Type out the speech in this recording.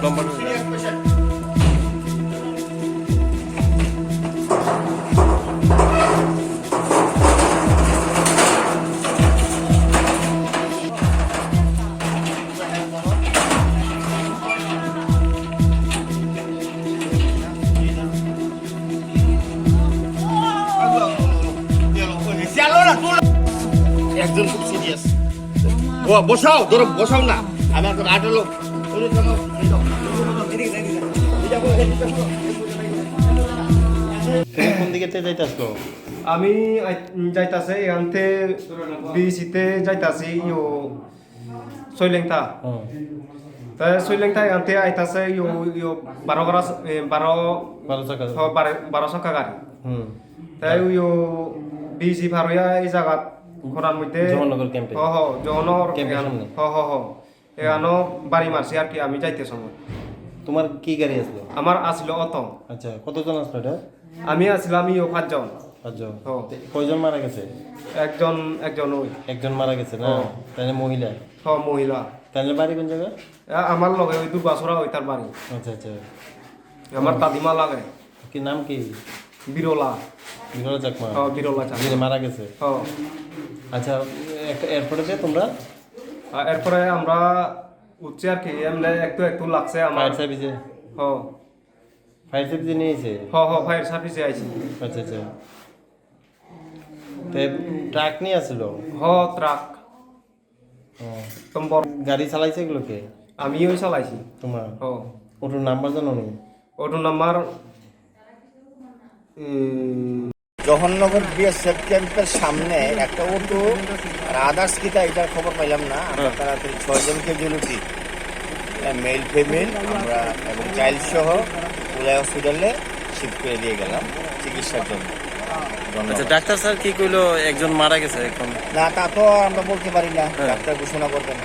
লম্বা একজন খুব সিরিয়াস ও বসাও ধরো বসাও না আমি এখন 8 লোক কোন দিকে যাইতাছো? আমি যাইতাছে এখানতে বিসিতে যাইতাছি ইও সৈলেংতা তাই সৈলেংতা এখানতে আইতাছে ইও 12 চাকা গাড়ি তাই ইও বিসি ভারয়া এই জায়গাত ঘোরার মধ্যে জওহরনগর ক্যাম্পে জওহরনগর ক্যাম্পের সামনে এখানো বাড়ি মারছি আর কি আমি যাইতে সময় তোমার কি গাড়ি আসলো? আমার আসলো অটো। আচ্ছা কতজন আসলো এটা? আমি আসলাম ইও 5 জন। পাঁচজন। কয়জন মারা গেছে? একজন ওই একজন মারা গেছে না? তাহলে মহিলা? মহিলা। তাহলে বাড়ি কোন জায়গা? আমার লগে ওই দুর্গাছড়া ওই তার বাড়ি। আচ্ছা আচ্ছা। আমার দাদিমা লাগে। কি নাম কি? বিরলা। বিরলা চাকমা? বিরলা চাকমা। যিনি মারা গেছে? আচ্ছা এরপরে যে তোমরা? এরপরে আমরা উঠছি আর কি এমনি একটু লাগছে আমার। ফায়ার সার্ভিসে? ফায়ার সার্ভিসে নিয়েছে? ফায়ার সার্ভিসে আইছি। আচ্ছা আচ্ছা। ট্রাক নিয়ে আসলো? ট্রাক। গাড়ি চালাইছে এগুলোকে? আমি ওই চালাইছি। তোমার? ওটার নাম্বার জানো নি? ওটার নাম্বার জওহরনগর বিএসএফ ক্যাম্পের সামনে একটা অটো আর আদার্স কিটা এটার খবর পাইলাম না আমরা তাড়াতাড়ি 6 জনকে জেলুটি মেল ফিমেল আমরা এবং চাইল্ড সহ উদয় হসপিটালে শিফট করে দিয়ে গেলাম চিকিৎসার জন্য। আচ্ছা ডাক্তার স্যার কি কইলো একজন মারা গেছে এখন? না তা তো আমরা বলতে পারি না, ডাক্তার ঘোষণা করবেন।